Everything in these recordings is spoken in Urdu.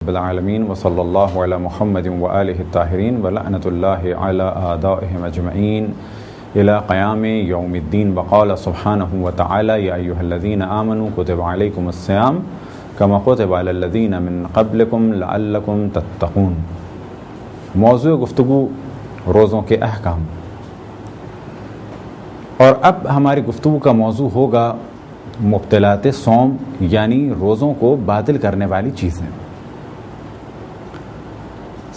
بالعالمین وصلی اللہ علی محمد وآلہ الطاہرین ولعنۃ اللہ علی اعدائہم اجمعین الی قیام یوم الدین وقال سبحانہ وتعالی یا ایہا الذین آمنوا کتب علیکم الصیام کما کتب علی الذین من قبلکم لعلکم تتقون۔ موضوع گفتگو روزوں کے احکام، اور اب ہماری گفتگو کا موضوع ہوگا مبطلات صوم، یعنی روزوں کو باطل کرنے والی چیزیں۔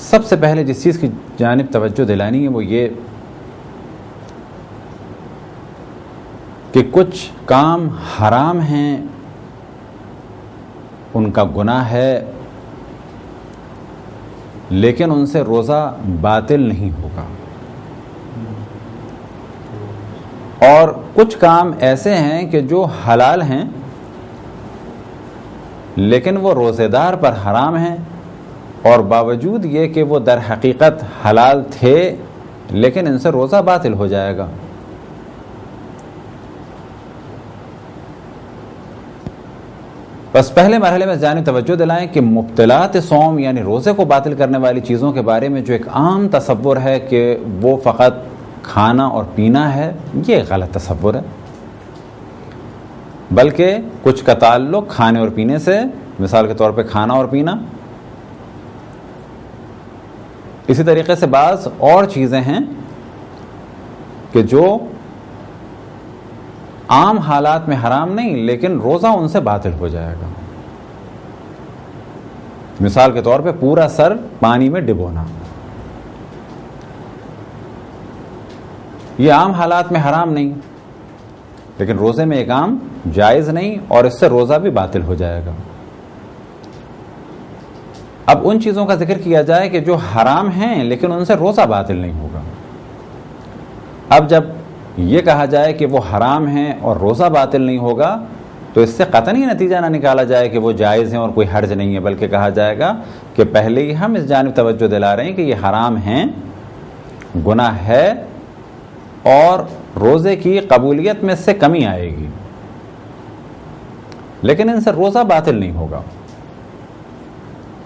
سب سے پہلے جس چیز کی جانب توجہ دلانی ہے وہ یہ کہ کچھ کام حرام ہیں، ان کا گناہ ہے، لیکن ان سے روزہ باطل نہیں ہوگا، اور کچھ کام ایسے ہیں کہ جو حلال ہیں لیکن وہ روزے دار پر حرام ہیں، اور باوجود یہ کہ وہ در حقیقت حلال تھے لیکن ان سے روزہ باطل ہو جائے گا۔ بس پہلے مرحلے میں جانب توجہ دلائیں کہ مبطلات صوم یعنی روزے کو باطل کرنے والی چیزوں کے بارے میں جو ایک عام تصور ہے کہ وہ فقط کھانا اور پینا ہے، یہ غلط تصور ہے، بلکہ کچھ کا تعلق کھانے اور پینے سے، مثال کے طور پہ کھانا اور پینا، اسی طریقے سے بعض اور چیزیں ہیں کہ جو عام حالات میں حرام نہیں لیکن روزہ ان سے باطل ہو جائے گا۔ مثال کے طور پہ پورا سر پانی میں ڈبونا، یہ عام حالات میں حرام نہیں لیکن روزے میں ایک عام جائز نہیں، اور اس سے روزہ بھی باطل ہو جائے گا۔ اب ان چیزوں کا ذکر کیا جائے کہ جو حرام ہیں لیکن ان سے روزہ باطل نہیں ہوگا۔ اب جب یہ کہا جائے کہ وہ حرام ہیں اور روزہ باطل نہیں ہوگا تو اس سے قطعی نتیجہ نہ نکالا جائے کہ وہ جائز ہیں اور کوئی حرج نہیں ہے، بلکہ کہا جائے گا کہ پہلے ہی ہم اس جانب توجہ دلا رہے ہیں کہ یہ حرام ہیں، گناہ ہے، اور روزے کی قبولیت میں اس سے کمی آئے گی، لیکن ان سے روزہ باطل نہیں ہوگا۔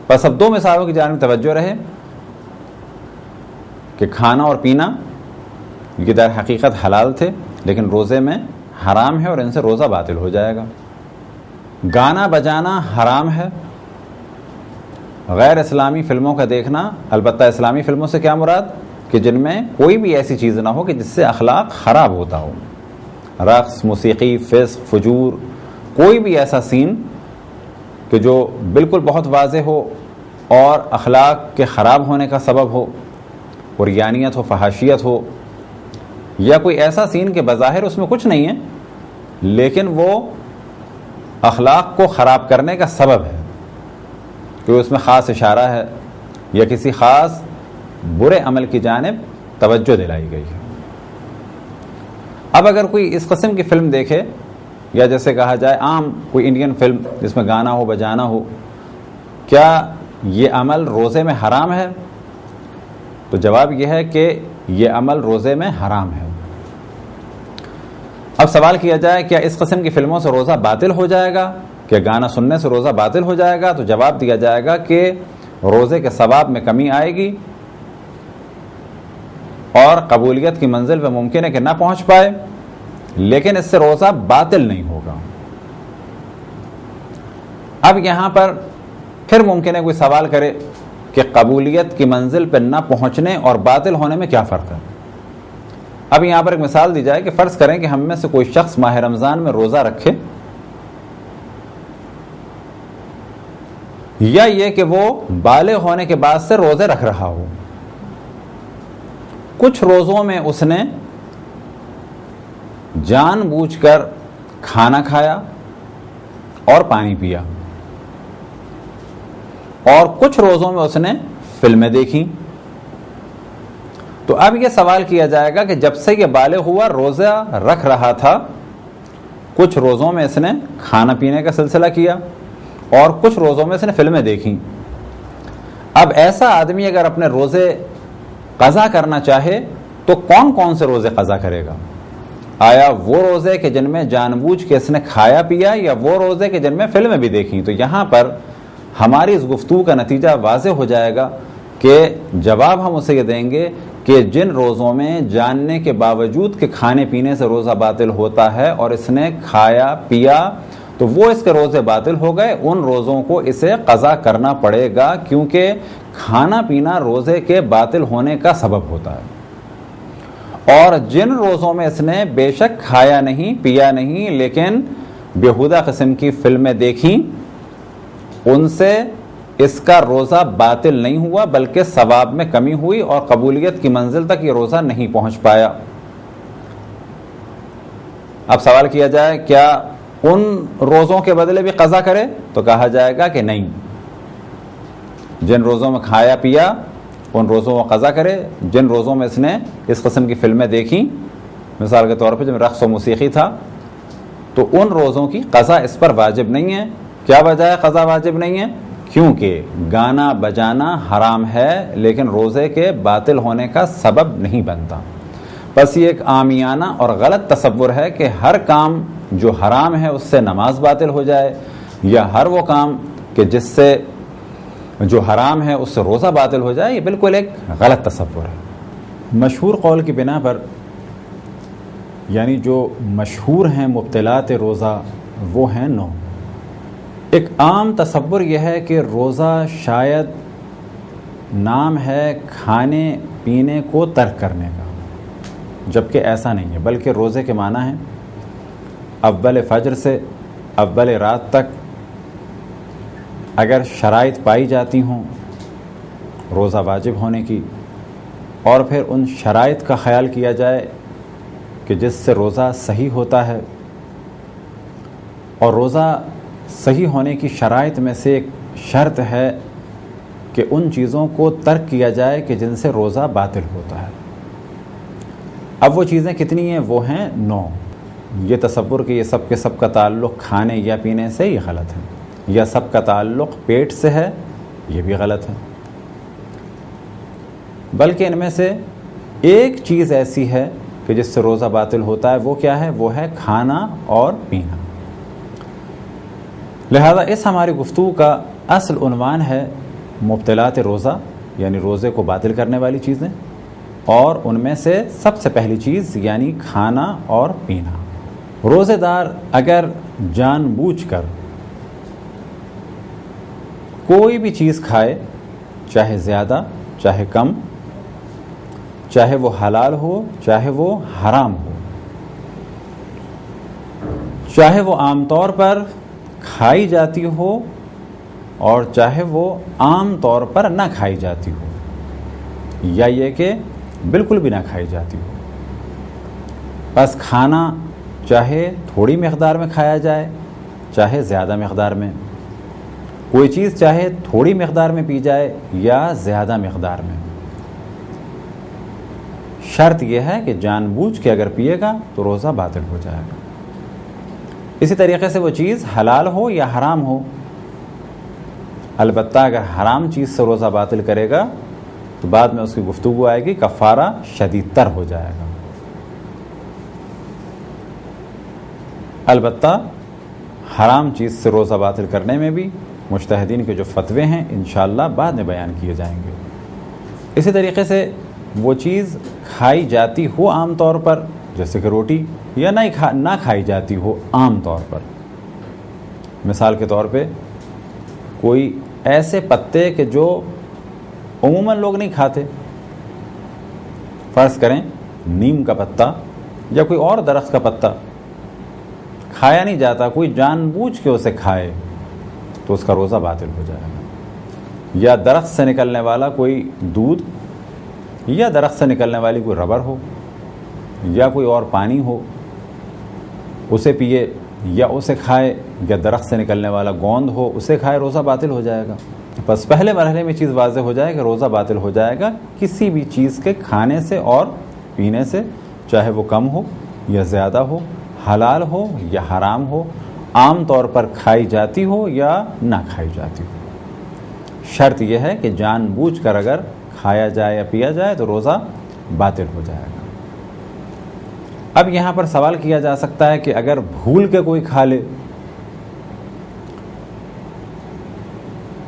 بس اب دو مثالوں کی جانب توجہ رہے کہ کھانا اور پینا یہ در حقیقت حلال تھے لیکن روزے میں حرام ہے اور ان سے روزہ باطل ہو جائے گا۔ گانا بجانا حرام ہے، غیر اسلامی فلموں کا دیکھنا، البتہ اسلامی فلموں سے کیا مراد کہ جن میں کوئی بھی ایسی چیز نہ ہو کہ جس سے اخلاق خراب ہوتا ہو، رقص، موسیقی، فسق، فجور، کوئی بھی ایسا سین کہ جو بالکل بہت واضح ہو اور اخلاق کے خراب ہونے کا سبب ہو، عریانیت ہو، فحاشیت ہو، یا کوئی ایسا سین کہ بظاہر اس میں کچھ نہیں ہے لیکن وہ اخلاق کو خراب کرنے کا سبب ہے کہ اس میں خاص اشارہ ہے یا کسی خاص برے عمل کی جانب توجہ دلائی گئی ہے۔ اب اگر کوئی اس قسم کی فلم دیکھے، یا جیسے کہا جائے عام کوئی انڈین فلم جس میں گانا ہو، بجانا ہو، کیا یہ عمل روزے میں حرام ہے؟ تو جواب یہ ہے کہ یہ عمل روزے میں حرام ہے۔ اب سوال کیا جائے کیا اس قسم کی فلموں سے روزہ باطل ہو جائے گا، کہ گانا سننے سے روزہ باطل ہو جائے گا؟ تو جواب دیا جائے گا کہ روزے کے ثواب میں کمی آئے گی اور قبولیت کی منزل پہ ممکن ہے کہ نہ پہنچ پائے، لیکن اس سے روزہ باطل نہیں ہوگا۔ اب یہاں پر پھر ممکن ہے کوئی سوال کرے کہ قبولیت کی منزل پہ نہ پہنچنے اور باطل ہونے میں کیا فرق ہے؟ اب یہاں پر ایک مثال دی جائے کہ فرض کریں کہ ہم میں سے کوئی شخص ماہ رمضان میں روزہ رکھے، یا یہ کہ وہ بالغ ہونے کے بعد سے روزے رکھ رہا ہو، کچھ روزوں میں اس نے جان بوجھ کر کھانا کھایا اور پانی پیا، اور کچھ روزوں میں اس نے فلمیں دیکھی، تو اب یہ سوال کیا جائے گا کہ جب سے یہ بالغ ہوا روزہ رکھ رہا تھا، کچھ روزوں میں اس نے کھانا پینے کا سلسلہ کیا اور کچھ روزوں میں اس نے فلمیں دیکھی۔ اب ایسا آدمی اگر اپنے روزے قضا کرنا چاہے تو کون کون سے روزے قضا کرے گا؟ آیا وہ روزے کہ جن میں جان بوجھ کے اس نے کھایا پیا، یا وہ روزے کہ جن میں فلمیں بھی دیکھیں؟ تو یہاں پر ہماری اس گفتگو کا نتیجہ واضح ہو جائے گا کہ جواب ہم اسے یہ دیں گے کہ جن روزوں میں جاننے کے باوجود کہ کھانے پینے سے روزہ باطل ہوتا ہے اور اس نے کھایا پیا تو وہ اس کے روزے باطل ہو گئے، ان روزوں کو اسے قضا کرنا پڑے گا، کیونکہ کھانا پینا روزے کے باطل ہونے کا سبب ہوتا ہے۔ اور جن روزوں میں اس نے بے شک کھایا نہیں پیا نہیں لیکن بیہودہ قسم کی فلمیں دیکھیں، ان سے اس کا روزہ باطل نہیں ہوا بلکہ ثواب میں کمی ہوئی اور قبولیت کی منزل تک یہ روزہ نہیں پہنچ پایا۔ اب سوال کیا جائے کیا ان روزوں کے بدلے بھی قضا کرے؟ تو کہا جائے گا کہ نہیں، جن روزوں میں کھایا پیا ان روزوں میں قضا کرے، جن روزوں میں اس نے اس قسم کی فلمیں دیکھی، مثال کے طور پہ جب رقص و موسیقی تھا، تو ان روزوں کی قضا اس پر واجب نہیں ہے۔ کیا وجہ ہے قضا واجب نہیں ہے؟ کیونکہ گانا بجانا حرام ہے لیکن روزے کے باطل ہونے کا سبب نہیں بنتا۔ بس یہ ایک عامیانہ اور غلط تصور ہے کہ ہر کام جو حرام ہے اس سے نماز باطل ہو جائے، یا ہر وہ کام کہ جس سے جو حرام ہے اس سے روزہ باطل ہو جائے، یہ بالکل ایک غلط تصور ہے۔ مشہور قول کی بنا پر، یعنی جو مشہور ہیں مبطلات روزہ وہ ہیں 9۔ ایک عام تصور یہ ہے کہ روزہ شاید نام ہے کھانے پینے کو ترک کرنے کا، جبکہ ایسا نہیں ہے، بلکہ روزے کے معنی ہیں اول فجر سے اول رات تک اگر شرائط پائی جاتی ہوں روزہ واجب ہونے کی، اور پھر ان شرائط کا خیال کیا جائے کہ جس سے روزہ صحیح ہوتا ہے، اور روزہ صحیح ہونے کی شرائط میں سے ایک شرط ہے کہ ان چیزوں کو ترک کیا جائے کہ جن سے روزہ باطل ہوتا ہے۔ اب وہ چیزیں کتنی ہیں؟ وہ ہیں 9۔ یہ تصور کہ یہ سب کے سب کا تعلق کھانے یا پینے سے، یہ غلط ہے، یا سب کا تعلق پیٹ سے ہے، یہ بھی غلط ہے، بلکہ ان میں سے ایک چیز ایسی ہے کہ جس سے روزہ باطل ہوتا ہے، وہ کیا ہے؟ وہ ہے کھانا اور پینا۔ لہذا اس ہماری گفتگو کا اصل عنوان ہے مبطلات روزہ، یعنی روزے کو باطل کرنے والی چیزیں، اور ان میں سے سب سے پہلی چیز یعنی کھانا اور پینا۔ روزے دار اگر جان بوجھ کر کوئی بھی چیز کھائے، چاہے زیادہ چاہے کم، چاہے وہ حلال ہو چاہے وہ حرام ہو، چاہے وہ عام طور پر کھائی جاتی ہو اور چاہے وہ عام طور پر نہ کھائی جاتی ہو، یا یہ کہ بالکل بھی نہ کھائی جاتی ہو، بس کھانا چاہے تھوڑی مقدار میں کھایا جائے چاہے زیادہ مقدار میں، کوئی چیز چاہے تھوڑی مقدار میں پی جائے یا زیادہ مقدار میں، شرط یہ ہے کہ جان بوجھ کے اگر پیے گا تو روزہ باطل ہو جائے گا۔ اسی طریقے سے وہ چیز حلال ہو یا حرام ہو، البتہ اگر حرام چیز سے روزہ باطل کرے گا تو بعد میں اس کی گفتگو آئے گی، کفارہ شدید تر ہو جائے گا۔ البتہ حرام چیز سے روزہ باطل کرنے میں بھی مجتہدین کے جو فتوے ہیں انشاءاللہ بعد میں بیان کیے جائیں گے۔ اسی طریقے سے وہ چیز کھائی جاتی ہو عام طور پر، جیسے کہ روٹی، یا نہ کھائی جاتی ہو عام طور پر، مثال کے طور پہ کوئی ایسے پتے کہ جو عموماً لوگ نہیں کھاتے، فرض کریں نیم کا پتا یا کوئی اور درخت کا پتا کھایا نہیں جاتا، کوئی جان بوجھ کے اسے کھائے تو اس کا روزہ باطل ہو جائے گا۔ یا درخت سے نکلنے والا کوئی دودھ، یا درخت سے نکلنے والی کوئی ربر ہو، یا کوئی اور پانی ہو، اسے پیے یا اسے کھائے، یا درخت سے نکلنے والا گوند ہو اسے کھائے، روزہ باطل ہو جائے گا۔ بس پہلے مرحلے میں چیز واضح ہو جائے کہ روزہ باطل ہو جائے گا کسی بھی چیز کے کھانے سے اور پینے سے، چاہے وہ کم ہو یا زیادہ ہو، حلال ہو یا حرام ہو، عام طور پر کھائی جاتی ہو یا نہ کھائی جاتی ہو۔ شرط یہ ہے کہ جان بوجھ کر اگر کھایا جائے یا پیا جائے تو روزہ باطل ہو جائے گا۔ اب یہاں پر سوال کیا جا سکتا ہے کہ اگر بھول کے کوئی کھا لے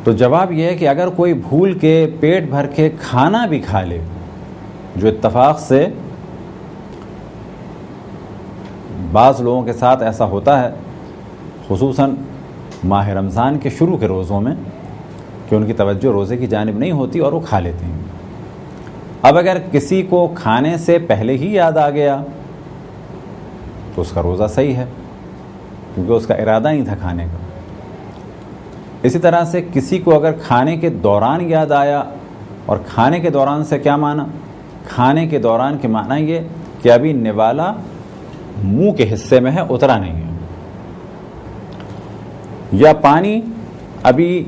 تو جواب یہ ہے کہ اگر کوئی بھول کے پیٹ بھر کے کھانا بھی کھا لے، جو اتفاق سے بعض لوگوں کے ساتھ ایسا ہوتا ہے، خصوصاً ماہ رمضان کے شروع کے روزوں میں، کہ ان کی توجہ روزے کی جانب نہیں ہوتی اور وہ کھا لیتے ہیں۔ اب اگر کسی کو کھانے سے پہلے ہی یاد آ گیا تو اس کا روزہ صحیح ہے، کیونکہ اس کا ارادہ نہیں تھا کھانے کا۔ اسی طرح سے کسی کو اگر کھانے کے دوران یاد آیا، اور کھانے کے دوران سے کیا معنی؟ کھانے کے دوران کے معنی یہ کہ ابھی نوالا منہ کے حصے میں ہے، اترا نہیں ہے، یا پانی ابھی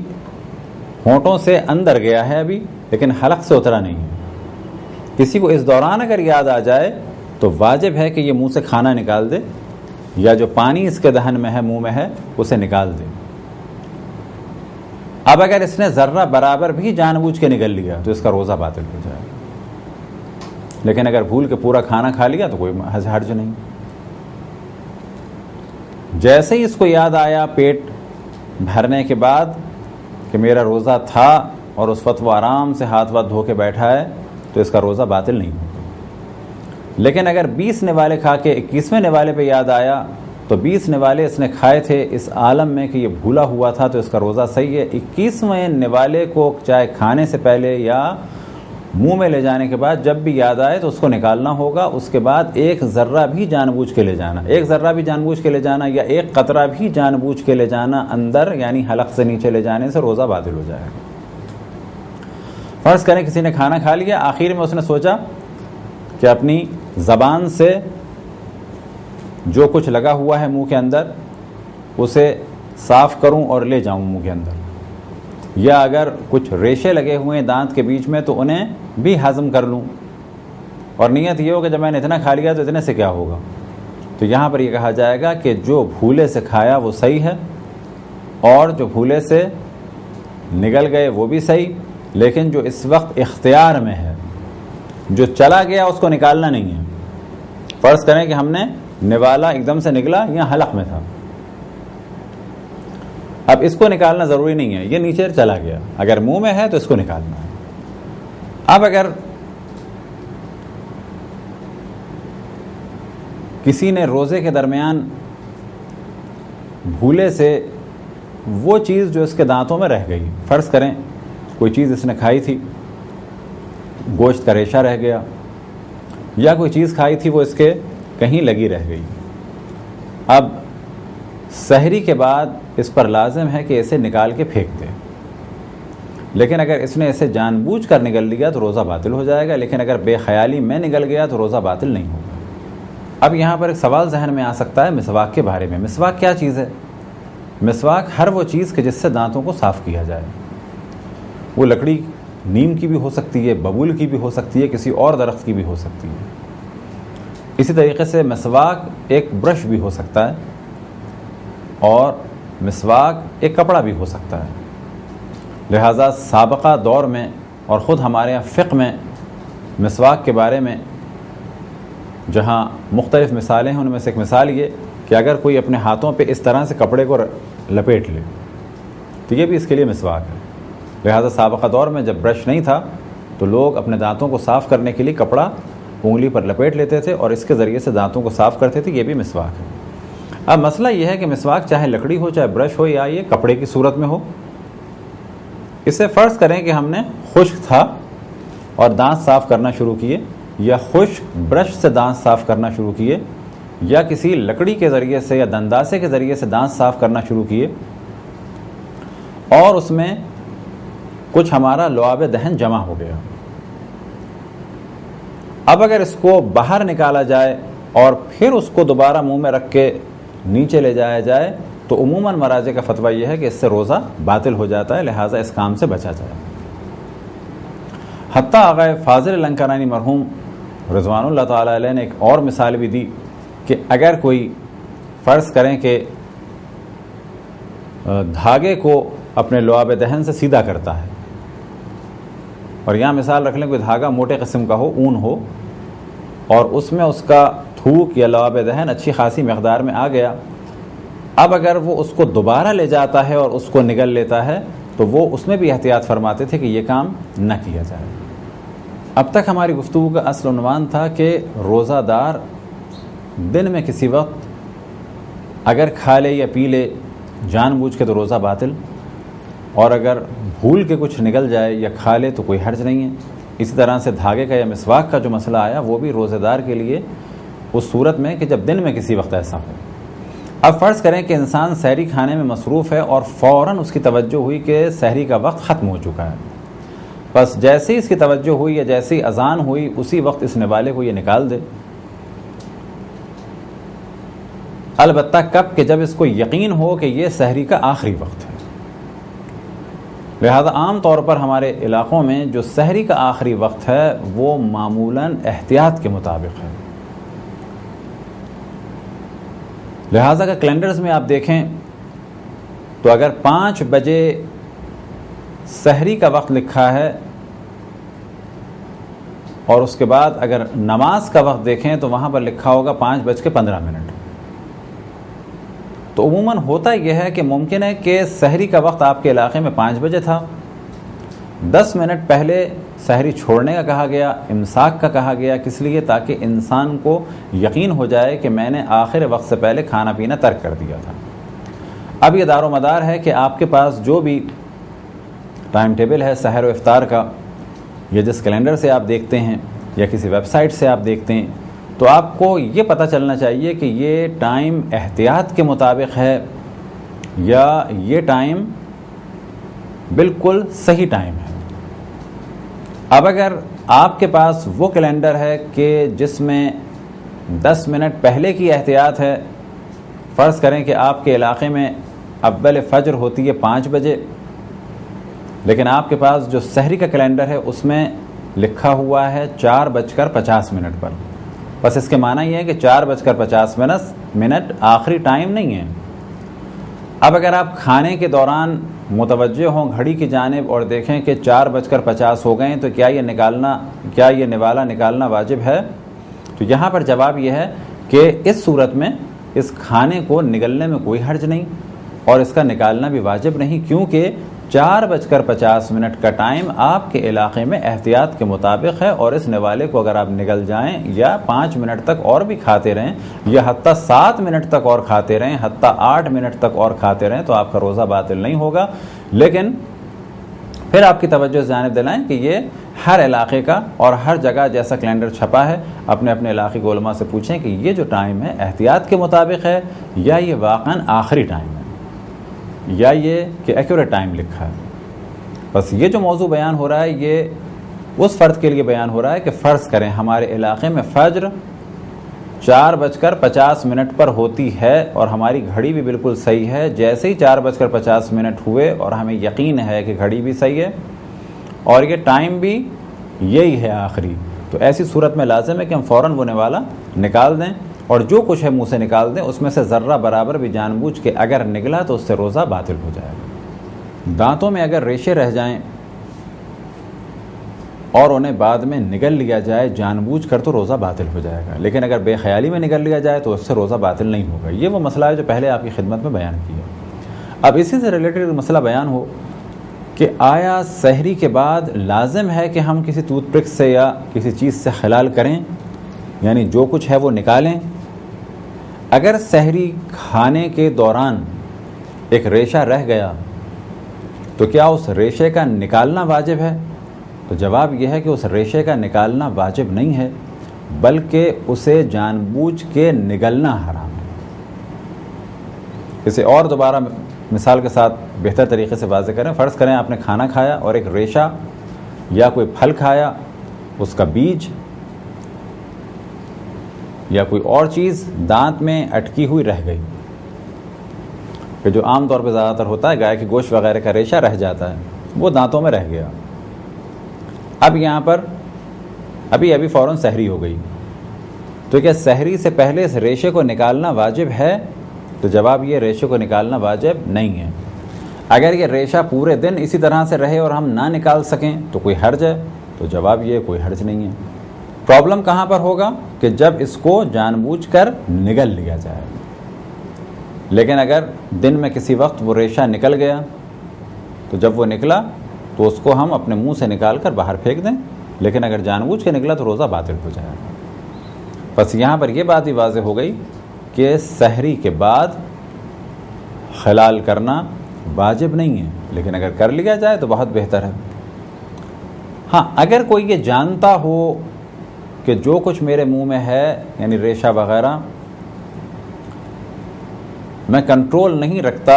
ہونٹوں سے اندر گیا ہے ابھی لیکن حلق سے اترا نہیں ہے۔ کسی کو اس دوران اگر یاد آ جائے تو واجب ہے کہ یہ منہ سے کھانا نکال دے، یا جو پانی اس کے دہن میں ہے، منہ میں ہے، اسے نکال دے۔ اب اگر اس نے ذرہ برابر بھی جان بوجھ کے نکل لیا تو اس کا روزہ باطل ہو جائے گا، لیکن اگر بھول کے پورا کھانا کھا لیا تو کوئی حرج نہیں۔ جیسے ہی اس کو یاد آیا پیٹ بھرنے کے بعد کہ میرا روزہ تھا، اور اس وقت وہ آرام سے ہاتھ واتھ دھو کے بیٹھا ہے، تو اس کا روزہ باطل نہیں ہوگا۔ لیکن اگر 20 نوالے کھا کے 21ویں نوالے پہ یاد آیا تو 20 نوالے اس نے کھائے تھے اس عالم میں کہ یہ بھولا ہوا تھا، تو اس کا روزہ صحیح ہے۔ 21ویں نوالے کو چاہے کھانے سے پہلے یا منہ میں لے جانے کے بعد جب بھی یاد آئے تو اس کو نکالنا ہوگا۔ اس کے بعد ایک ذرہ بھی جان بوجھ کے لے جانا، ایک ذرہ بھی جان بوجھ کے لے جانا، یا ایک قطرہ بھی جان بوجھ کے لے جانا اندر، یعنی حلق سے نیچے لے جانے سے روزہ باطل ہو جائے گا۔ فرض کریں کسی نے کھانا کھا لیا، آخر میں اس نے سوچا کہ اپنی زبان سے جو کچھ لگا ہوا ہے منہ کے اندر اسے صاف کروں اور لے جاؤں منہ کے اندر، یا اگر کچھ ریشے لگے ہوئے ہیں دانت کے بیچ میں تو انہیں بھی ہضم کر لوں، اور نیت یہ ہو کہ جب میں نے اتنا کھا لیا تو اتنے سے کیا ہوگا۔ تو یہاں پر یہ کہا جائے گا کہ جو بھولے سے کھایا وہ صحیح ہے، اور جو بھولے سے نگل گئے وہ بھی صحیح، لیکن جو اس وقت اختیار میں ہے، جو چلا گیا اس کو نکالنا نہیں ہے۔ فرض کریں کہ ہم نے نوالا ایک دم سے نکلا یا حلق میں تھا، اب اس کو نکالنا ضروری نہیں ہے، یہ نیچے چلا گیا، اگر منہ میں ہے تو اس کو نکالنا ہے۔ اب اگر کسی نے روزے کے درمیان بھولے سے وہ چیز جو اس کے دانتوں میں رہ گئی، فرض کریں کوئی چیز اس نے کھائی تھی، گوشت کا ریشہ رہ گیا، یا کوئی چیز کھائی تھی وہ اس کے کہیں لگی رہ گئی، اب سحری کے بعد اس پر لازم ہے کہ اسے نکال کے پھینک دے، لیکن اگر اس نے اسے جان بوجھ کر نگل لیا تو روزہ باطل ہو جائے گا، لیکن اگر بے خیالی میں نگل گیا تو روزہ باطل نہیں ہوگا۔ اب یہاں پر ایک سوال ذہن میں آ سکتا ہے مسواک کے بارے میں۔ مسواک کیا چیز ہے؟ مسواک ہر وہ چیز کہ جس سے دانتوں کو صاف کیا جائے، وہ لکڑی نیم کی بھی ہو سکتی ہے، ببول کی بھی ہو سکتی ہے، کسی اور درخت کی بھی ہو سکتی ہے۔ اسی طریقے سے مسواک ایک برش بھی ہو سکتا ہے، اور مسواک ایک کپڑا بھی ہو سکتا ہے۔ لہٰذا سابقہ دور میں اور خود ہمارے یہاں فقہ میں مسواک کے بارے میں جہاں مختلف مثالیں ہیں، ان میں سے ایک مثال یہ کہ اگر کوئی اپنے ہاتھوں پہ اس طرح سے کپڑے کو لپیٹ لے تو یہ بھی اس کے لیے مسواک ہے۔ لہٰذا سابقہ دور میں جب برش نہیں تھا تو لوگ اپنے دانتوں کو صاف کرنے کے لیے کپڑا انگلی پر لپیٹ لیتے تھے اور اس کے ذریعے سے دانتوں کو صاف کرتے تھے، یہ بھی مسواک ہے۔ اب مسئلہ یہ ہے کہ مسواک چاہے لکڑی ہو، چاہے برش ہو، یا یہ کپڑے کی صورت میں ہو، اسے فرض کریں کہ ہم نے خشک تھا اور دانت صاف کرنا شروع کیے، یا خشک برش سے دانت صاف کرنا شروع کیے، یا کسی لکڑی کے ذریعے سے یا دنداسے کے ذریعے سے دانت صاف کرنا شروع کیے، اور اس میں کچھ ہمارا لعاب دہن جمع ہو گیا۔ اب اگر اس کو باہر نکالا جائے اور پھر اس کو دوبارہ منہ میں رکھ کے نیچے لے جایا جائے تو عموماً مراجع کا فتویٰ یہ ہے کہ اس سے روزہ باطل ہو جاتا ہے، لہٰذا اس کام سے بچا جائے۔ حتیٰ آقا فاضل لنکرانی مرحوم رضوان اللہ تعالیٰ علیہ نے ایک اور مثال بھی دی کہ اگر کوئی فرض کریں کہ دھاگے کو اپنے لعاب دہن سے سیدھا کرتا ہے، اور یہاں مثال رکھ لیں کوئی دھاگا موٹے قسم کا ہو، اون ہو، اور اس میں اس کا تھوک یا لعاب دہن اچھی خاصی مقدار میں آ گیا، اب اگر وہ اس کو دوبارہ لے جاتا ہے اور اس کو نگل لیتا ہے تو وہ اس میں بھی احتیاط فرماتے تھے کہ یہ کام نہ کیا جائے۔ اب تک ہماری گفتگو کا اصل عنوان تھا کہ روزہ دار دن میں کسی وقت اگر کھا لے یا پی لے جان بوجھ کے تو روزہ باطل، اور اگر بھول کے کچھ نکل جائے یا کھا لے تو کوئی حرج نہیں ہے۔ اسی طرح سے دھاگے کا یا مسواک کا جو مسئلہ آیا وہ بھی روزہ دار کے لیے اس صورت میں کہ جب دن میں کسی وقت ایسا ہو۔ اب فرض کریں کہ انسان سحری کھانے میں مصروف ہے اور فوراً اس کی توجہ ہوئی کہ سحری کا وقت ختم ہو چکا ہے، بس جیسے ہی اس کی توجہ ہوئی یا جیسے ہی اذان ہوئی اسی وقت اس نوالے کو یہ نکال دے، البتہ کب کہ جب اس کو یقین ہو کہ یہ سحری کا آخری وقت ہے۔ لہذا عام طور پر ہمارے علاقوں میں جو سحری کا آخری وقت ہے وہ معمولاً احتیاط کے مطابق ہے۔ لہذا اگر کیلنڈرز میں آپ دیکھیں تو اگر 5 بجے سحری کا وقت لکھا ہے اور اس کے بعد اگر نماز کا وقت دیکھیں تو وہاں پر لکھا ہوگا 5:15۔ تو عموماً ہوتا یہ ہے کہ ممکن ہے کہ سحری کا وقت آپ کے علاقے میں 5 بجے تھا، 10 منٹ پہلے سحری چھوڑنے کا کہا گیا، امساک کا کہا گیا، کس لیے؟ تاکہ انسان کو یقین ہو جائے کہ میں نے آخر وقت سے پہلے کھانا پینا ترک کر دیا تھا۔ اب یہ دار و مدار ہے کہ آپ کے پاس جو بھی ٹائم ٹیبل ہے سحر و افطار کا، یا جس کیلنڈر سے آپ دیکھتے ہیں یا کسی ویب سائٹ سے آپ دیکھتے ہیں، تو آپ کو یہ پتہ چلنا چاہیے کہ یہ ٹائم احتیاط کے مطابق ہے یا یہ ٹائم بالکل صحیح ٹائم ہے۔ اب اگر آپ کے پاس وہ کیلنڈر ہے کہ جس میں 10 منٹ پہلے کی احتیاط ہے، فرض کریں کہ آپ کے علاقے میں اول فجر ہوتی ہے 5 بجے، لیکن آپ کے پاس جو سحری کا کیلنڈر ہے اس میں لکھا ہوا ہے 4:50 پر، بس اس کے معنی یہ ہے کہ 4:50 آخری ٹائم نہیں ہے۔ اب اگر آپ کھانے کے دوران متوجہ ہوں گھڑی کی جانب اور دیکھیں کہ 4:50 ہو گئے تو کیا یہ نوالا نکالنا واجب ہے؟ تو یہاں پر جواب یہ ہے کہ اس صورت میں اس کھانے کو نگلنے میں کوئی حرج نہیں اور اس کا نکالنا بھی واجب نہیں، کیونکہ 4:50 کا ٹائم آپ کے علاقے میں احتیاط کے مطابق ہے، اور اس نوالے کو اگر آپ نگل جائیں یا 5 منٹ تک اور بھی کھاتے رہیں یا حتیٰ 7 منٹ تک اور کھاتے رہیں، حتیٰ 8 منٹ تک اور کھاتے رہیں، تو آپ کا روزہ باطل نہیں ہوگا۔ لیکن پھر آپ کی توجہ اس جانب دلائیں کہ یہ ہر علاقے کا اور ہر جگہ جیسا کیلنڈر چھپا ہے اپنے اپنے علاقے کے علماء سے پوچھیں کہ یہ جو ٹائم ہے احتیاط کے مطابق ہے یا یہ واقعاً آخری ٹائم ہے، یا یہ کہ ایکوریٹ ٹائم لکھا ہے۔ بس یہ جو موضوع بیان ہو رہا ہے یہ اس فرد کے لیے بیان ہو رہا ہے کہ فرض کریں ہمارے علاقے میں فجر 4:50 پر ہوتی ہے اور ہماری گھڑی بھی بالکل صحیح ہے، جیسے ہی 4:50 ہوئے اور ہمیں یقین ہے کہ گھڑی بھی صحیح ہے اور یہ ٹائم بھی یہی ہے آخری، تو ایسی صورت میں لازم ہے کہ ہم فوراً وہ نوالا نکال دیں اور جو کچھ ہے منہ سے نکال دیں، اس میں سے ذرہ برابر بھی جان بوجھ کے اگر نکلا تو اس سے روزہ باطل ہو جائے گا۔ دانتوں میں اگر ریشے رہ جائیں اور انہیں بعد میں نگل لیا جائے جان بوجھ کر تو روزہ باطل ہو جائے گا، لیکن اگر بے خیالی میں نگل لیا جائے تو اس سے روزہ باطل نہیں ہوگا۔ یہ وہ مسئلہ ہے جو پہلے آپ کی خدمت میں بیان کیا۔ اب اسی سے ریلیٹڈ مسئلہ بیان ہو کہ آیا سحری کے بعد لازم ہے کہ ہم کسی ٹوتھ پک سے یا کسی چیز سے خلال کریں، یعنی جو کچھ ہے وہ نکالیں؟ اگر سحری کھانے کے دوران ایک ریشہ رہ گیا تو کیا اس ریشے کا نکالنا واجب ہے؟ تو جواب یہ ہے کہ اس ریشے کا نکالنا واجب نہیں ہے، بلکہ اسے جان بوجھ کے نگلنا حرام ہے۔ اسے اور دوبارہ مثال کے ساتھ بہتر طریقے سے واضح کریں۔ فرض کریں آپ نے کھانا کھایا اور ایک ریشہ یا کوئی پھل کھایا، اس کا بیج یا کوئی اور چیز دانت میں اٹکی ہوئی رہ گئی، کہ جو عام طور پہ زیادہ تر ہوتا ہے گائے کے گوشت وغیرہ کا ریشہ رہ جاتا ہے، وہ دانتوں میں رہ گیا۔ اب یہاں پر ابھی فوراً سحری ہو گئی، تو کیا سحری سے پہلے اس ریشے کو نکالنا واجب ہے؟ تو جواب یہ ریشے کو نکالنا واجب نہیں ہے۔ اگر یہ ریشہ پورے دن اسی طرح سے رہے اور ہم نہ نکال سکیں تو کوئی حرج ہے؟ تو جواب یہ کوئی حرج نہیں ہے۔ پرابلم کہاں پر ہوگا؟ کہ جب اس کو جان بوجھ کر نگل لیا جائے۔ لیکن اگر دن میں کسی وقت وہ ریشہ نکل گیا تو جب وہ نکلا تو اس کو ہم اپنے منہ سے نکال کر باہر پھینک دیں، لیکن اگر جان بوجھ کے نکلا تو روزہ باطل ہو جائے گا۔ بس یہاں پر یہ بات بھی واضح ہو گئی کہ سحری کے بعد خلال کرنا واجب نہیں ہے، لیکن اگر کر لیا جائے تو بہت بہتر ہے۔ ہاں، اگر کوئی یہ جانتا ہو کہ جو کچھ میرے منہ میں ہے یعنی ریشہ وغیرہ میں کنٹرول نہیں رکھتا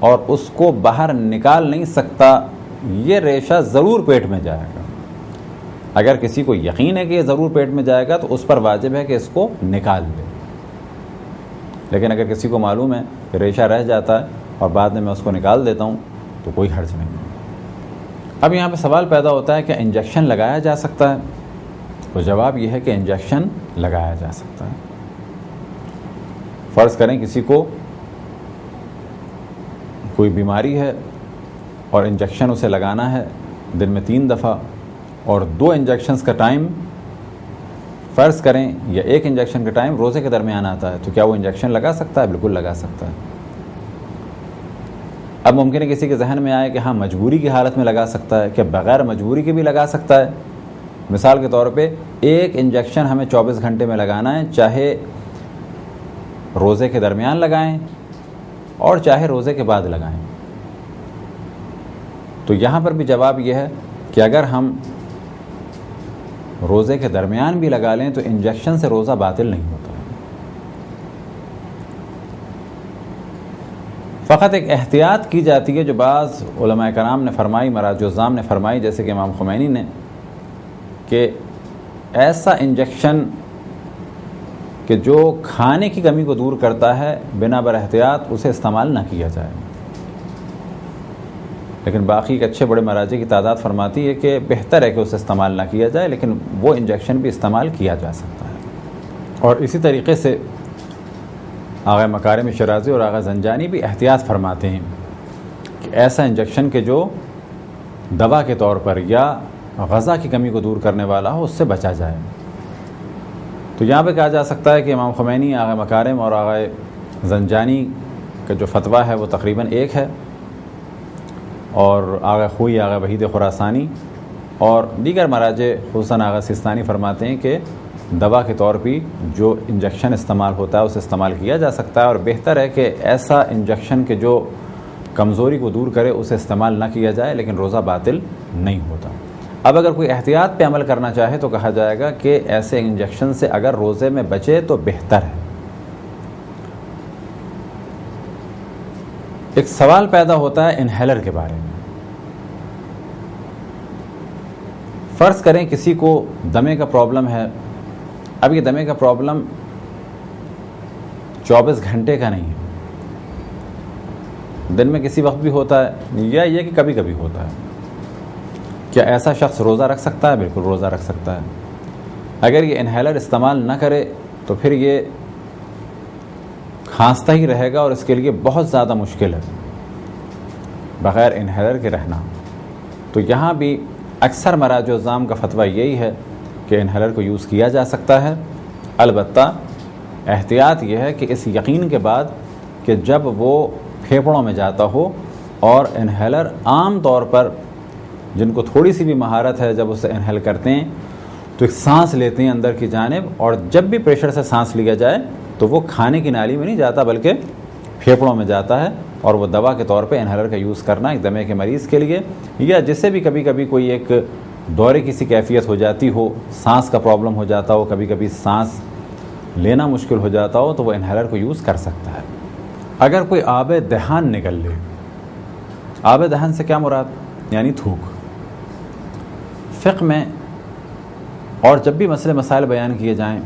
اور اس کو باہر نکال نہیں سکتا، یہ ریشہ ضرور پیٹ میں جائے گا، اگر کسی کو یقین ہے کہ یہ ضرور پیٹ میں جائے گا تو اس پر واجب ہے کہ اس کو نکال لے۔ لیکن اگر کسی کو معلوم ہے کہ ریشہ رہ جاتا ہے اور بعد میں اس کو نکال دیتا ہوں تو کوئی حرج نہیں ہے۔ اب یہاں پہ سوال پیدا ہوتا ہے کہ انجیکشن لگایا جا سکتا ہے؟ تو جواب یہ ہے کہ انجیکشن لگایا جا سکتا ہے۔ فرض کریں کسی کو کوئی بیماری ہے اور انجیکشن اسے لگانا ہے دن میں 3 دفعہ، اور 2 انجیکشنز کا ٹائم فرض کریں یا 1 انجیکشن کا ٹائم روزے کے درمیان آتا ہے، تو کیا وہ انجیکشن لگا سکتا ہے؟ بالکل لگا سکتا ہے۔ اب ممکن ہے کسی کے ذہن میں آئے کہ ہاں مجبوری کی حالت میں لگا سکتا ہے، کہ بغیر مجبوری کے بھی لگا سکتا ہے؟ مثال کے طور پہ 1 انجیکشن ہمیں 24 گھنٹے میں لگانا ہے، چاہے روزے کے درمیان لگائیں اور چاہے روزے کے بعد لگائیں۔ تو یہاں پر بھی جواب یہ ہے کہ اگر ہم روزے کے درمیان بھی لگا لیں تو انجیکشن سے روزہ باطل نہیں ہوتا ہے۔ فقط ایک احتیاط کی جاتی ہے جو بعض علماء کرام نے فرمائی، مراجع الزام نے فرمائی، جیسے کہ امام خمینی نے، کہ ایسا انجیکشن کہ جو کھانے کی کمی کو دور کرتا ہے بنا بر احتیاط اسے استعمال نہ کیا جائے۔ لیکن باقی اچھے بڑے مراجع کی تعداد فرماتی ہے کہ بہتر ہے کہ اسے استعمال نہ کیا جائے، لیکن وہ انجیکشن بھی استعمال کیا جا سکتا ہے۔ اور اسی طریقے سے آغا مکارم شرازی اور آغا زنجانی بھی احتیاط فرماتے ہیں کہ ایسا انجیکشن کہ جو دوا کے طور پر یا غذا کی کمی کو دور کرنے والا ہو اس سے بچا جائے۔ تو یہاں پہ کہا جا سکتا ہے کہ امام خمینی، آغا مکارم اور آغا زنجانی کا جو فتویٰ ہے وہ تقریباً ایک ہے، اور آغا خوئی، آغا وحید خراسانی اور دیگر مراجع خصوصاً آغا سستانی فرماتے ہیں کہ دوا کے طور پہ جو انجیکشن استعمال ہوتا ہے اسے استعمال کیا جا سکتا ہے، اور بہتر ہے کہ ایسا انجیکشن کہ جو کمزوری کو دور کرے اسے استعمال نہ کیا جائے، لیکن روزہ باطل نہیں ہوتا۔ اب اگر کوئی احتیاط پہ عمل کرنا چاہے تو کہا جائے گا کہ ایسے انجیکشن سے اگر روزے میں بچے تو بہتر ہے۔ ایک سوال پیدا ہوتا ہے انہیلر کے بارے میں۔ فرض کریں کسی کو دمے کا پرابلم ہے، اب یہ دمے کا پرابلم 24 گھنٹے کا نہیں ہے، دن میں کسی وقت بھی ہوتا ہے یا یہ کہ کبھی کبھی ہوتا ہے۔ کیا ایسا شخص روزہ رکھ سکتا ہے؟ بالکل روزہ رکھ سکتا ہے۔ اگر یہ انہیلر استعمال نہ کرے تو پھر یہ کھانستا ہی رہے گا اور اس کے لیے بہت زیادہ مشکل ہے بغیر انہیلر کے رہنا۔ تو یہاں بھی اکثر مراجع الزام کا فتویٰ یہی ہے کہ انہیلر کو یوز کیا جا سکتا ہے، البتہ احتیاط یہ ہے کہ اس یقین کے بعد کہ جب وہ پھیپھڑوں میں جاتا ہو، اور انہیلر عام طور پر جن کو تھوڑی سی بھی مہارت ہے جب اسے انہیل کرتے ہیں تو ایک سانس لیتے ہیں اندر کی جانب، اور جب بھی پریشر سے سانس لیا جائے تو وہ کھانے کی نالی میں نہیں جاتا بلکہ پھیپھڑوں میں جاتا ہے، اور وہ دوا کے طور پہ انہیلر کا یوز کرنا ایک دمے کے مریض کے لیے، یا جسے بھی کبھی کبھی کوئی ایک دورے کی سی کیفیت ہو جاتی ہو، سانس کا پرابلم ہو جاتا ہو، کبھی کبھی سانس لینا مشکل ہو جاتا ہو، تو وہ انہیلر کو یوز کر سکتا ہے۔ اگر کوئی آب دہان نکل لے، آب دہان سے کیا مراد؟ یعنی تھوک۔ فقہ میں اور جب بھی مسئلے مسائل بیان کیے جائیں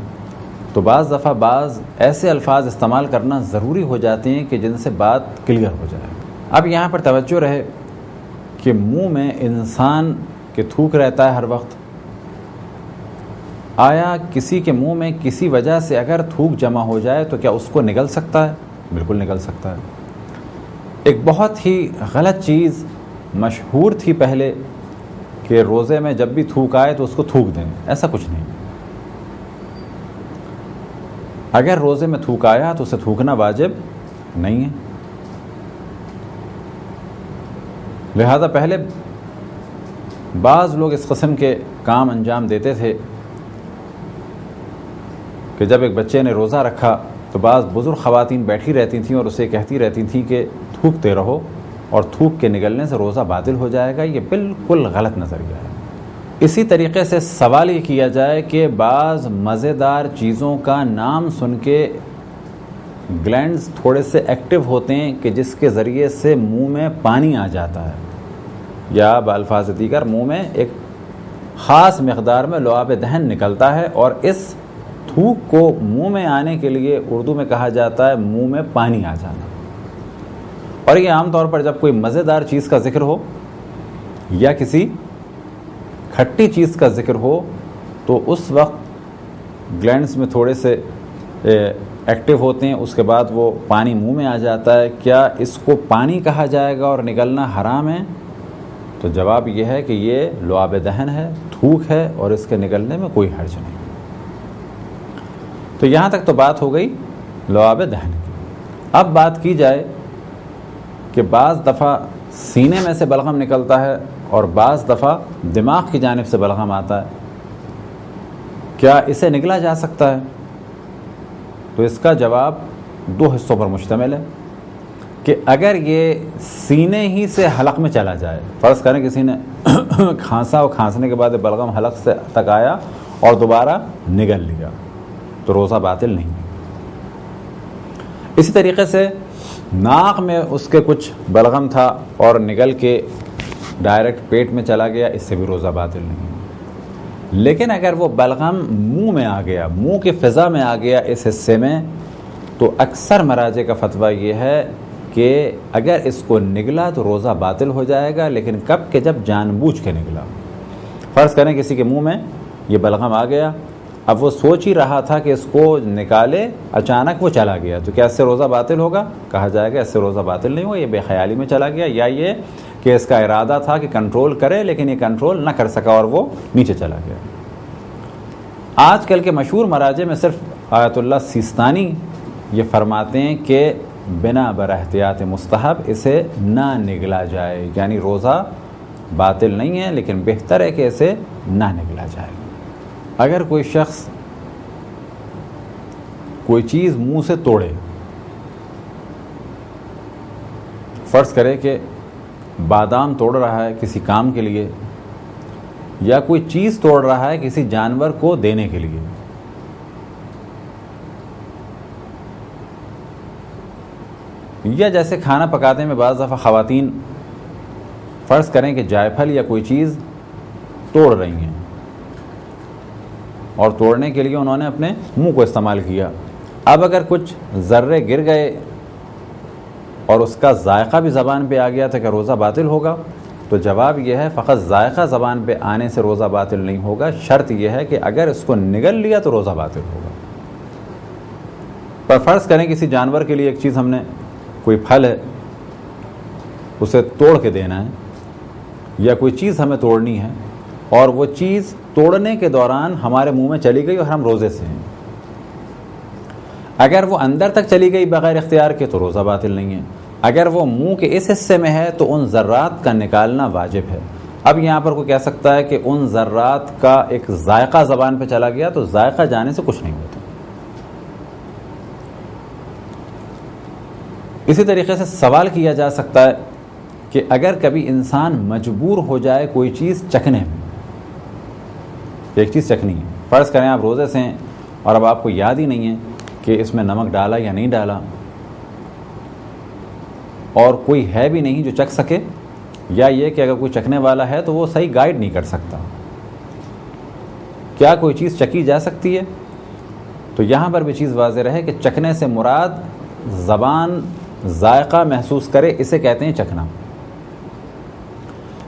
تو بعض دفعہ بعض ایسے الفاظ استعمال کرنا ضروری ہو جاتے ہیں کہ جن سے بات کلیئر ہو جائے۔ اب یہاں پر توجہ رہے کہ منہ میں انسان کے تھوک رہتا ہے ہر وقت، آیا کسی کے منہ میں کسی وجہ سے اگر تھوک جمع ہو جائے تو کیا اس کو نگل سکتا ہے؟ بالکل نگل سکتا ہے۔ ایک بہت ہی غلط چیز مشہور تھی پہلے کہ روزے میں جب بھی تھوک آئے تو اس کو تھوک دیں، ایسا کچھ نہیں۔ اگر روزے میں تھوک آیا تو اسے تھوکنا واجب نہیں ہے۔ لہذا پہلے بعض لوگ اس قسم کے کام انجام دیتے تھے کہ جب ایک بچے نے روزہ رکھا تو بعض بزرگ خواتین بیٹھی رہتی تھیں اور اسے کہتی رہتی تھیں کہ تھوکتے رہو اور تھوک کے نگلنے سے روزہ باطل ہو جائے گا. یہ بالکل غلط نظریہ ہے. اسی طریقے سے سوال یہ کیا جائے کہ بعض مزیدار چیزوں کا نام سن کے گلینڈز تھوڑے سے ایکٹیو ہوتے ہیں کہ جس کے ذریعے سے منہ میں پانی آ جاتا ہے, یا بالفاظ دیگر منہ میں ایک خاص مقدار میں لعاب دہن نکلتا ہے, اور اس تھوک کو منہ میں آنے کے لیے اردو میں کہا جاتا ہے منہ میں پانی آ جانا. اور یہ عام طور پر جب کوئی مزیدار چیز کا ذکر ہو یا کسی کھٹی چیز کا ذکر ہو تو اس وقت گلینڈز میں تھوڑے سے ایکٹیو ہوتے ہیں, اس کے بعد وہ پانی منہ میں آ جاتا ہے. کیا اس کو پانی کہا جائے گا اور نگلنا حرام ہے؟ تو جواب یہ ہے کہ یہ لعاب دہن ہے, تھوک ہے, اور اس کے نگلنے میں کوئی حرج نہیں. تو یہاں تک تو بات ہو گئی لعاب دہن کی. اب بات کی جائے کہ بعض دفعہ سینے میں سے بلغم نکلتا ہے اور بعض دفعہ دماغ کی جانب سے بلغم آتا ہے, کیا اسے نگلا جا سکتا ہے؟ تو اس کا جواب دو حصوں پر مشتمل ہے کہ اگر یہ سینے ہی سے حلق میں چلا جائے, فرض کریں کسی نے کھانسا اور کھانسنے کے بعد بلغم حلق سے تک آیا اور دوبارہ نگل لیا, تو روزہ باطل نہیں ہے. اسی طریقے سے ناک میں اس کے کچھ بلغم تھا اور نگل کے ڈائریکٹ پیٹ میں چلا گیا, اس سے بھی روزہ باطل نہیں ہے. لیکن اگر وہ بلغم منہ میں آ گیا, منہ کی فضا میں آ گیا اس حصے میں, تو اکثر مراجع کا فتویٰ یہ ہے کہ اگر اس کو نگلا تو روزہ باطل ہو جائے گا, لیکن کب کہ جب جان بوجھ کے نگلا. فرض کریں کسی کے منہ میں یہ بلغم آ گیا, اب وہ سوچ ہی رہا تھا کہ اس کو نکالے, اچانک وہ چلا گیا, تو کیا اس سے روزہ باطل ہوگا؟ کہا جائے گا اس سے روزہ باطل نہیں ہوگا, یہ بے خیالی میں چلا گیا, یا یہ کہ اس کا ارادہ تھا کہ کنٹرول کرے لیکن یہ کنٹرول نہ کر سکا اور وہ نیچے چلا گیا. آج کل کے مشہور مراجع میں صرف آیت اللہ سیستانی یہ فرماتے ہیں کہ بنا بر احتیاط مستحب اسے نہ نگلا جائے, یعنی روزہ باطل نہیں ہے لیکن بہتر ہے کہ اسے نہ نگلا جائے. اگر کوئی شخص کوئی چیز منہ سے توڑے, فرض کرے کہ بادام توڑ رہا ہے کسی کام کے لیے, یا کوئی چیز توڑ رہا ہے کسی جانور کو دینے کے لیے, یا جیسے کھانا پکاتے میں بعض دفعہ خواتین فرض کریں کہ جائے پھل یا کوئی چیز توڑ رہی ہیں اور توڑنے کے لیے انہوں نے اپنے منہ کو استعمال کیا. اب اگر کچھ ذرے گر گئے اور اس کا ذائقہ بھی زبان پہ آ گیا تو کیا روزہ باطل ہوگا؟ تو جواب یہ ہے فقط ذائقہ زبان پہ آنے سے روزہ باطل نہیں ہوگا, شرط یہ ہے کہ اگر اس کو نگل لیا تو روزہ باطل ہوگا. پر فرض کریں کسی جانور کے لیے ایک چیز ہم نے, کوئی پھل ہے اسے توڑ کے دینا ہے, یا کوئی چیز ہمیں توڑنی ہے اور وہ چیز توڑنے کے دوران ہمارے منہ میں چلی گئی اور ہم روزے سے ہیں, اگر وہ اندر تک چلی گئی بغیر اختیار کے تو روزہ باطل نہیں ہے. اگر وہ منہ کے اس حصے میں ہے تو ان ذرات کا نکالنا واجب ہے. اب یہاں پر کوئی کہہ سکتا ہے کہ ان ذرات کا ایک ذائقہ زبان پہ چلا گیا, تو ذائقہ جانے سے کچھ نہیں ہوتا. اسی طریقے سے سوال کیا جا سکتا ہے کہ اگر کبھی انسان مجبور ہو جائے کوئی چیز چکھنے میں, ایک چیز چکھنی ہے, فرض کریں آپ روزے سے ہیں اور اب آپ کو یاد ہی نہیں ہے کہ اس میں نمک ڈالا یا نہیں ڈالا, اور کوئی ہے بھی نہیں جو چکھ سکے, یا یہ کہ اگر کوئی چکھنے والا ہے تو وہ صحیح گائیڈ نہیں کر سکتا, کیا کوئی چیز چکی جا سکتی ہے؟ تو یہاں پر بھی چیز واضح رہے کہ چکھنے سے مراد زبان ذائقہ محسوس کرے, اسے کہتے ہیں چکھنا.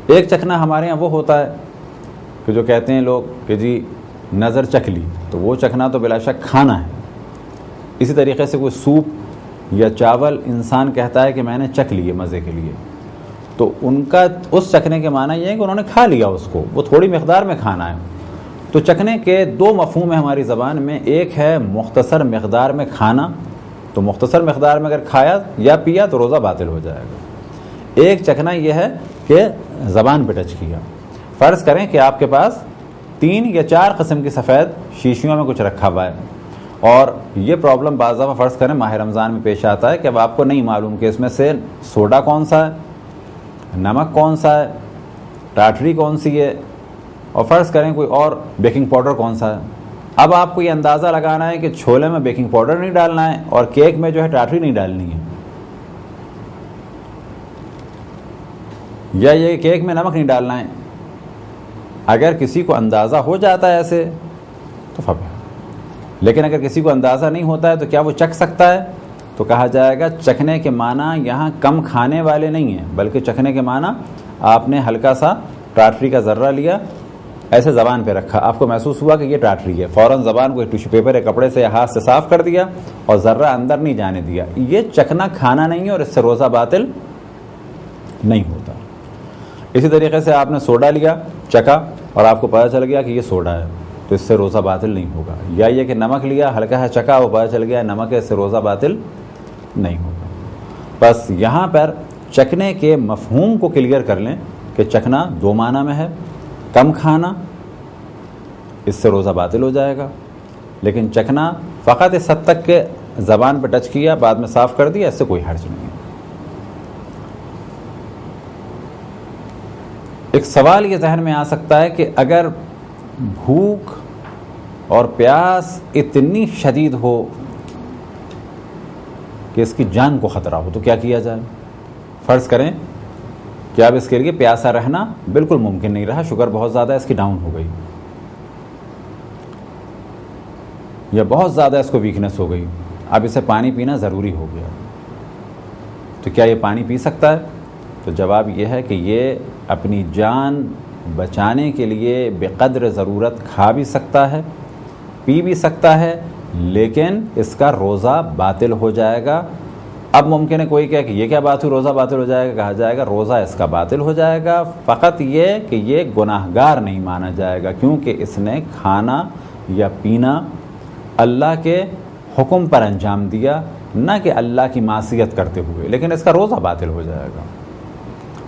ایک چکھنا ہمارے ہاں وہ ہوتا ہے کہ جو کہتے ہیں لوگ کہ جی نظر چکھ لی, تو وہ چکھنا تو بلا شک کھانا ہے. اسی طریقے سے کوئی سوپ یا چاول انسان کہتا ہے کہ میں نے چکھ لیے مزے کے لیے, تو ان کا اس چکھنے کے معنی یہ ہے کہ انہوں نے کھا لیا اس کو, وہ تھوڑی مقدار میں کھانا ہے. تو چکھنے کے دو مفہوم ہیں ہماری زبان میں, ایک ہے مختصر مقدار میں کھانا, تو مختصر مقدار میں اگر کھایا یا پیا تو روزہ باطل ہو جائے گا. ایک چکھنا یہ ہے کہ زبان پہ ٹچ کیا. فرض کریں کہ آپ کے پاس 3 یا 4 قسم کی سفید شیشیوں میں کچھ رکھا ہوا ہے, اور یہ پرابلم بعض دفعہ فرض کریں ماہ رمضان میں پیش آتا ہے کہ اب آپ کو نہیں معلوم کہ اس میں سے سوڈا کون سا ہے, نمک کون سا ہے, ٹاٹری کون سی ہے, اور فرض کریں کوئی اور بیکنگ پاؤڈر کون سا ہے. اب آپ کو یہ اندازہ لگانا ہے کہ چھولے میں بیکنگ پاؤڈر نہیں ڈالنا ہے اور کیک میں جو ہے ٹاٹری نہیں ڈالنی ہے, یا یہ کیک میں نمک نہیں ڈالنا ہے. اگر کسی کو اندازہ ہو جاتا ہے ایسے تو فبہ, لیکن اگر کسی کو اندازہ نہیں ہوتا ہے تو کیا وہ چکھ سکتا ہے؟ تو کہا جائے گا چکھنے کے معنی یہاں کم کھانے والے نہیں ہیں, بلکہ چکھنے کے معنی آپ نے ہلکا سا ٹاٹری کا ذرہ لیا, ایسے زبان پہ رکھا, آپ کو محسوس ہوا کہ یہ ٹاٹری ہے, فوراً زبان کو ایک ٹیشو پیپر یا کپڑے سے یا ہاتھ سے صاف کر دیا اور ذرہ اندر نہیں جانے دیا. یہ چکھنا کھانا نہیں ہے اور اس سے روزہ باطل نہیں ہوتا. اسی طریقے سے آپ نے سوڈا لیا, چکھا, اور آپ کو پتہ چل گیا کہ یہ سوڈا ہے, تو اس سے روزہ باطل نہیں ہوگا. یا یہ کہ نمک لیا, ہلکا ہے چکھا, وہ پتہ چل گیا نمک ہے, اس سے روزہ باطل نہیں ہوگا. بس یہاں پر چکھنے کے مفہوم کو کلیئر کر لیں کہ چکھنا 2 معنی میں ہے, کم کھانا, اس سے روزہ باطل ہو جائے گا, لیکن چکھنا فقط اس حد تک کہ زبان پہ ٹچ کیا بعد میں صاف کر دیا, اس سے کوئی حرج نہیں ہے. ایک سوال یہ ذہن میں آ سکتا ہے کہ اگر بھوک اور پیاس اتنی شدید ہو کہ اس کی جان کو خطرہ ہو تو کیا کیا جائے؟ فرض کریں کہ اب اس کے لیے پیاسا رہنا بالکل ممکن نہیں رہا, شوگر بہت زیادہ اس کی ڈاؤن ہو گئی, یا بہت زیادہ اس کو ویکنس ہو گئی, اب اسے پانی پینا ضروری ہو گیا, تو کیا یہ پانی پی سکتا ہے؟ تو جواب یہ ہے کہ یہ اپنی جان بچانے کے لیے بقدر ضرورت کھا بھی سکتا ہے, پی بھی سکتا ہے, لیکن اس کا روزہ باطل ہو جائے گا. اب ممکن ہے کوئی کہے کہ یہ کیا بات ہوئی, روزہ باطل ہو جائے گا. کہا جائے گا روزہ اس کا باطل ہو جائے گا, فقط یہ کہ یہ گناہگار نہیں مانا جائے گا, کیونکہ اس نے کھانا یا پینا اللہ کے حکم پر انجام دیا, نہ کہ اللہ کی معصیت کرتے ہوئے, لیکن اس کا روزہ باطل ہو جائے گا.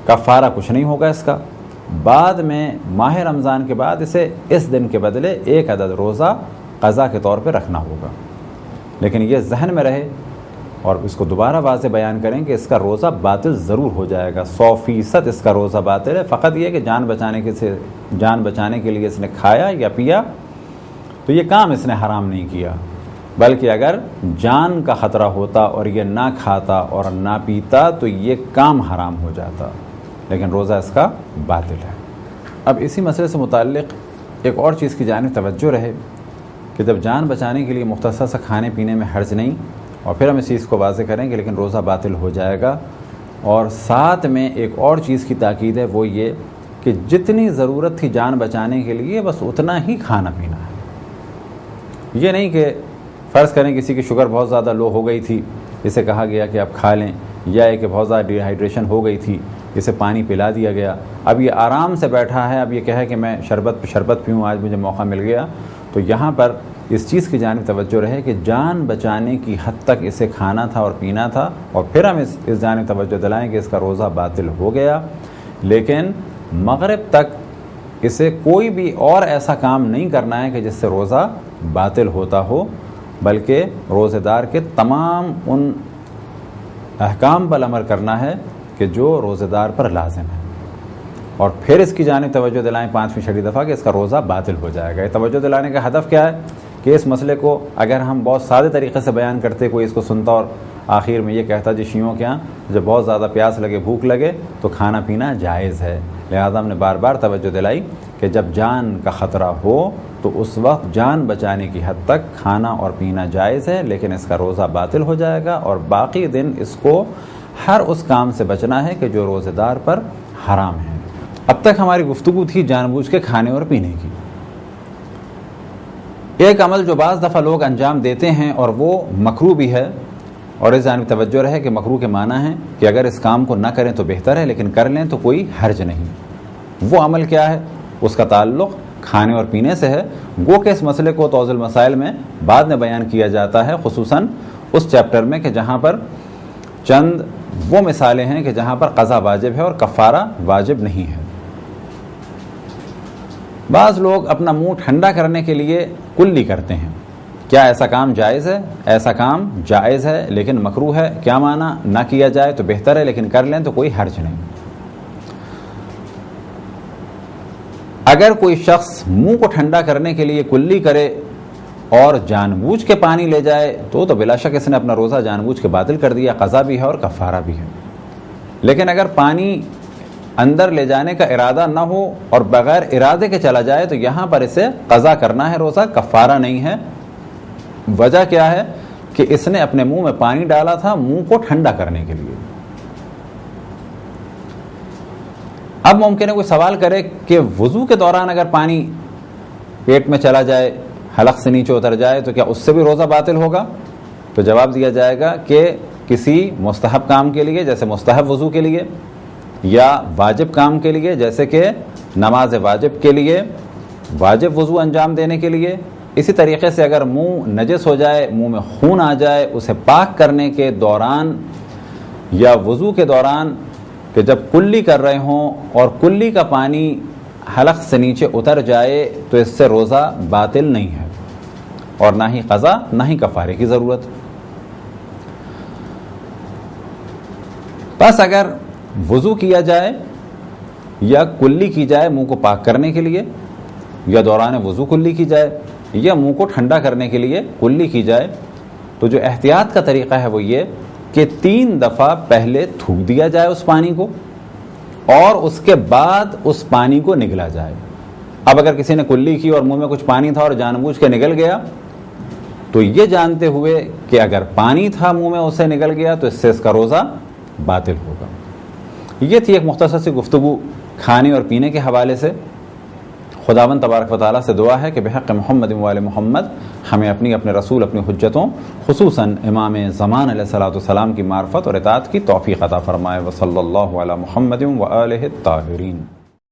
کفارہ کچھ نہیں ہوگا اس کا. بعد میں ماہ رمضان کے بعد اسے اس دن کے بدلے 1 عدد روزہ قضا کے طور پہ رکھنا ہوگا. لیکن یہ ذہن میں رہے اور اس کو دوبارہ واضح بیان کریں کہ اس کا روزہ باطل ضرور ہو جائے گا, 100% اس کا روزہ باطل ہے. فقط یہ کہ جان بچانے کے لیے اس نے کھایا یا پیا تو یہ کام اس نے حرام نہیں کیا, بلکہ اگر جان کا خطرہ ہوتا اور یہ نہ کھاتا اور نہ پیتا تو یہ کام حرام ہو جاتا, لیکن روزہ اس کا باطل ہے. اب اسی مسئلے سے متعلق ایک اور چیز کی جانب توجہ رہے کہ جب جان بچانے کے لیے مختصر سا کھانے پینے میں حرج نہیں, اور پھر ہم اس چیز کو واضح کریں کہ لیکن روزہ باطل ہو جائے گا, اور ساتھ میں ایک اور چیز کی تاکید ہے, وہ یہ کہ جتنی ضرورت تھی جان بچانے کے لیے بس اتنا ہی کھانا پینا ہے. یہ نہیں کہ فرض کریں کسی کی شوگر بہت زیادہ لو ہو گئی تھی, اسے کہا گیا کہ آپ کھا لیں, یا ہے کہ بہت زیادہ ڈی ہائیڈریشن ہو گئی تھی, اسے پانی پلا دیا گیا, اب یہ آرام سے بیٹھا ہے, اب یہ کہے کہ میں شربت پیوں, آج مجھے موقع مل گیا. تو یہاں پر اس چیز کی جانب توجہ رہے کہ جان بچانے کی حد تک اسے کھانا تھا اور پینا تھا, اور پھر ہم اس جانب توجہ دلائیں کہ اس کا روزہ باطل ہو گیا, لیکن مغرب تک اسے کوئی بھی اور ایسا کام نہیں کرنا ہے کہ جس سے روزہ باطل ہوتا ہو, بلکہ روزے دار کے تمام ان احکام پر عمل کرنا ہے کہ جو روزے دار پر لازم ہے, اور پھر اس کی جانب توجہ دلائیں 5ویں چھٹی دفعہ کہ اس کا روزہ باطل ہو جائے گا. یہ توجہ دلانے کا ہدف کیا ہے کہ اس مسئلے کو اگر ہم بہت سادے طریقے سے بیان کرتے, کوئی اس کو سنتا اور آخر میں یہ کہتا جی شیعوں کے یہاں جب بہت زیادہ پیاس لگے, بھوک لگے تو کھانا پینا جائز ہے. لہذا ہم نے بار بار توجہ دلائی کہ جب جان کا خطرہ ہو تو اس وقت جان بچانے کی حد تک کھانا اور پینا جائز ہے, لیکن اس کا روزہ باطل ہو جائے گا, اور باقی دن اس کو ہر اس کام سے بچنا ہے کہ جو روزے دار پر حرام ہے. اب تک ہماری گفتگو تھی جان بوجھ کے کھانے اور پینے کی. ایک عمل جو بعض دفعہ لوگ انجام دیتے ہیں اور وہ مکروہ بھی ہے, اور اس جانب توجہ رہے کہ مکروہ کے معنی ہے کہ اگر اس کام کو نہ کریں تو بہتر ہے, لیکن کر لیں تو کوئی حرج نہیں. وہ عمل کیا ہے؟ اس کا تعلق کھانے اور پینے سے ہے. گو کہ اس مسئلے کو توضیح المسائل میں بعد میں بیان کیا جاتا ہے, خصوصاً اس چیپٹر میں کہ جہاں پر چند وہ مثالیں ہیں کہ جہاں پر قضا واجب ہے اور کفارہ واجب نہیں ہے۔ بعض لوگ اپنا منہ ٹھنڈا کرنے کے لیے کلی کرتے ہیں۔ کیا ایسا کام جائز ہے؟ ایسا کام جائز ہے لیکن مکروہ ہے۔ کیا معنی؟ نہ کیا جائے تو بہتر ہے، لیکن کر لیں تو کوئی حرج نہیں۔ اگر کوئی شخص منہ کو ٹھنڈا کرنے کے لیے کلی کرے اور جان بوجھ کے پانی لے جائے تو بلا شک اس نے اپنا روزہ جان بوجھ کے باطل کر دیا، قضا بھی ہے اور کفارہ بھی ہے۔ لیکن اگر پانی اندر لے جانے کا ارادہ نہ ہو اور بغیر ارادے کے چلا جائے تو یہاں پر اسے قضا کرنا ہے روزہ، کفارہ نہیں ہے۔ وجہ کیا ہے؟ کہ اس نے اپنے منہ میں پانی ڈالا تھا منہ کو ٹھنڈا کرنے کے لیے۔ اب ممکن ہے کوئی سوال کرے کہ وضو کے دوران اگر پانی پیٹ میں چلا جائے، حلق سے نیچے اتر جائے تو کیا اس سے بھی روزہ باطل ہوگا؟ تو جواب دیا جائے گا کہ کسی مستحب کام کے لیے جیسے مستحب وضو کے لیے، یا واجب کام کے لیے جیسے کہ نماز واجب کے لیے واجب وضو انجام دینے کے لیے، اسی طریقے سے اگر منہ نجس ہو جائے، منہ میں خون آ جائے، اسے پاک کرنے کے دوران یا وضو کے دوران کہ جب کلی کر رہے ہوں اور کلی کا پانی حلق سے نیچے اتر جائے تو اس سے روزہ باطل نہیں ہے اور نہ ہی قضا نہ ہی کفارے کی ضرورت۔ بس اگر وضو کیا جائے یا کلی کی جائے منہ کو پاک کرنے کے لیے، یا دوران وضو کلی کی جائے یا منہ کو ٹھنڈا کرنے کے لیے کلی کی جائے، تو جو احتیاط کا طریقہ ہے وہ یہ کہ 3 دفعہ پہلے تھوک دیا جائے اس پانی کو اور اس کے بعد اس پانی کو نگلا جائے۔ اب اگر کسی نے کلی کی اور منہ میں کچھ پانی تھا اور جان بوجھ کے نگل گیا تو یہ جانتے ہوئے کہ اگر پانی تھا منہ میں اسے نگل گیا تو اس سے اس کا روزہ باطل ہوگا۔ یہ تھی ایک مختصر سی گفتگو کھانے اور پینے کے حوالے سے۔ خداوند تبارک و تعالیٰ سے دعا ہے کہ بحق محمد و آل محمد ہمیں اپنے رسول اپنی حجتوں خصوصاً امام زمان علیہ الصلوۃ والسلام کی معرفت اور اطاعت کی توفیق عطا فرمائے۔ وصلی اللہ علی محمد و آلہ الطاہرین۔